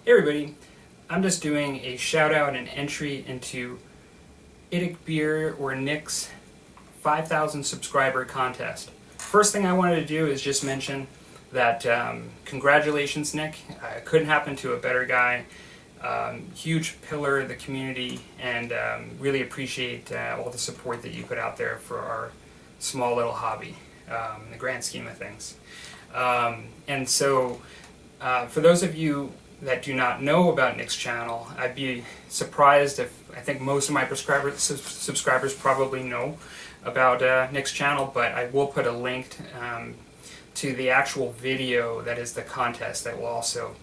Hey everybody, I'm just doing a shout out and entry into IDIC Beer or Nick's 5,000 subscriber contest. First thing I wanted to do is just mention that congratulations Nick, couldn't happen to a better guy, huge pillar of the community, and really appreciate all the support that you put out there for our small little hobby in the grand scheme of things. And so for those of you that do not know about Nick's channel, I'd be surprised if, I think most of my subscribers probably know about Nick's channel, but I will put a link to the actual video that is the contest that will also,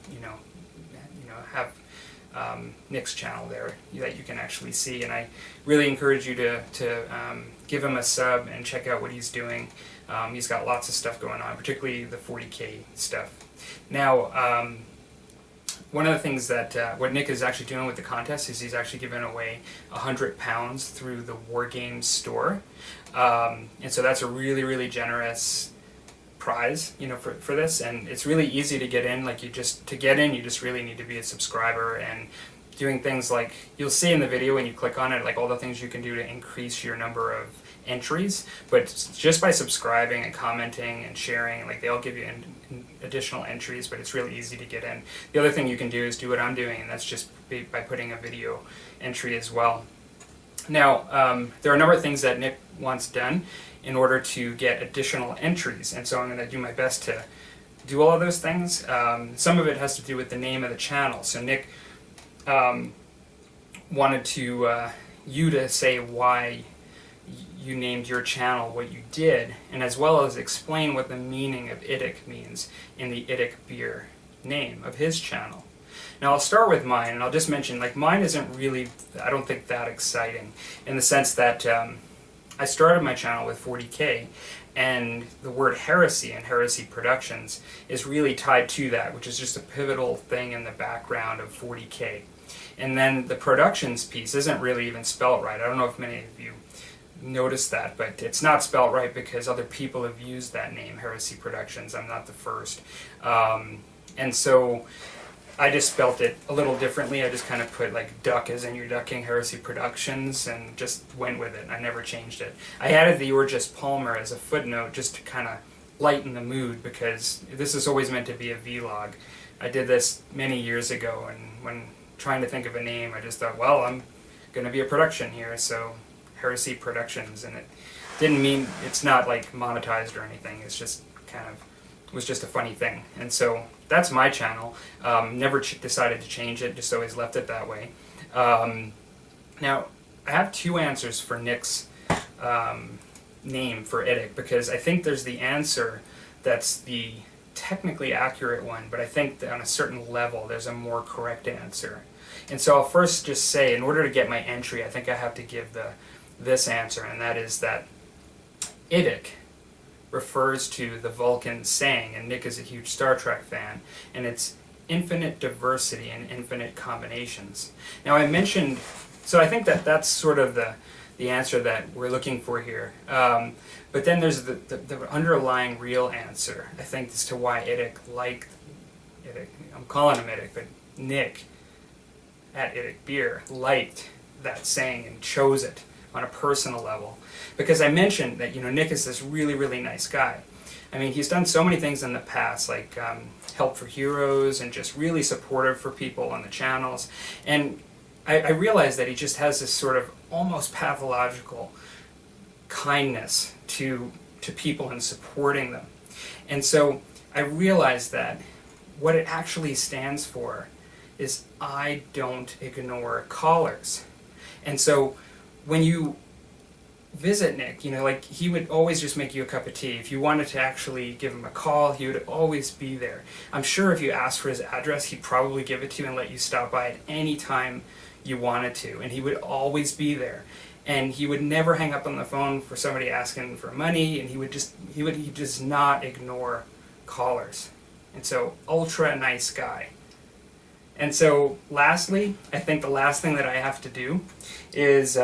have Nick's channel there that you can actually see. And I really encourage you to give him a sub and check out what he's doing. He's got lots of stuff going on, particularly the 40K stuff. Now, one of the things that what Nick is actually doing with the contest is he's actually giving away £100 through the War Games store, and so that's a really, really generous prize, for this. And it's really easy to get in. Like, you just really need to be a subscriber, and doing things like you'll see in the video when you click on it, like all the things you can do to increase your number of entries. But just by subscribing and commenting and sharing, like, they'll give you additional entries, but it's really easy to get in. The other thing you can do is do what I'm doing, and that's just by putting a video entry as well. Now, there are a number of things that Nick wants done in order to get additional entries, and so I'm going to do my best to do all of those things. Some of it has to do with the name of the channel. So Nick wanted you to say why you named your channel what you did, and as well as explain what the meaning of IDIC means in the IDIC Beer name of his channel. Now, I'll start with mine, and I'll just mention, like, mine isn't really, I don't think, that exciting, in the sense that I started my channel with 40K, and the word heresy and Heresy Productions is really tied to that, which is just a pivotal thing in the background of 40K. And then the productions piece isn't really even spelled right. I don't know if many of you noticed that, but it's not spelled right because other people have used that name, Heresy Productions. I'm not the first. And so I just spelt it a little differently. I just kind of put, like, duck as in you're ducking, Heresy Productions, and just went with it. I never changed it. I added the "or just Palmer" as a footnote just to kind of lighten the mood, because this is always meant to be a vlog. I did this many years ago, and when trying to think of a name, I just thought, well, I'm going to be a production here, so Heresy Productions, and it didn't mean, it's not like monetized or anything. It's just kind of, it was just a funny thing. And so that's my channel. Never decided to change it, just always left it that way. Now, I have two answers for Nick's name for IDIC, because I think there's the answer that's the technically accurate one, but I think that on a certain level there's a more correct answer. And so I'll first just say, in order to get my entry, I think I have to give this answer, and that is that IDIC refers to the Vulcan saying, and Nick is a huge Star Trek fan, and it's infinite diversity and infinite combinations. Now, I mentioned, so I think that that's sort of the answer that we're looking for here. But then there's the underlying real answer, I think, as to why IDIC liked IDIC. I'm calling him IDIC, but Nick at IDIC Beer liked that saying and chose it on a personal level, because I mentioned that, Nick is this really, really nice guy. I mean, he's done so many things in the past, like Help for Heroes, and just really supportive for people on the channels. And I realized that he just has this sort of almost pathological kindness to people and supporting them. And so I realized that what it actually stands for is I don't ignore callers. And so when you visit Nick, like, he would always just make you a cup of tea. If you wanted to actually give him a call, he would always be there. I'm sure if you asked for his address, he'd probably give it to you and let you stop by at any time you wanted to, and he would always be there. And he would never hang up on the phone for somebody asking for money, and he does not ignore callers. And so, ultra nice guy. And so, lastly, I think the last thing that I have to do is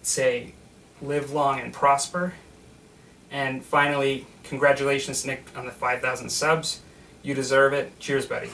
say, live long and prosper. And finally, congratulations, Nick, on the 5,000 subs. You deserve it. Cheers, buddy.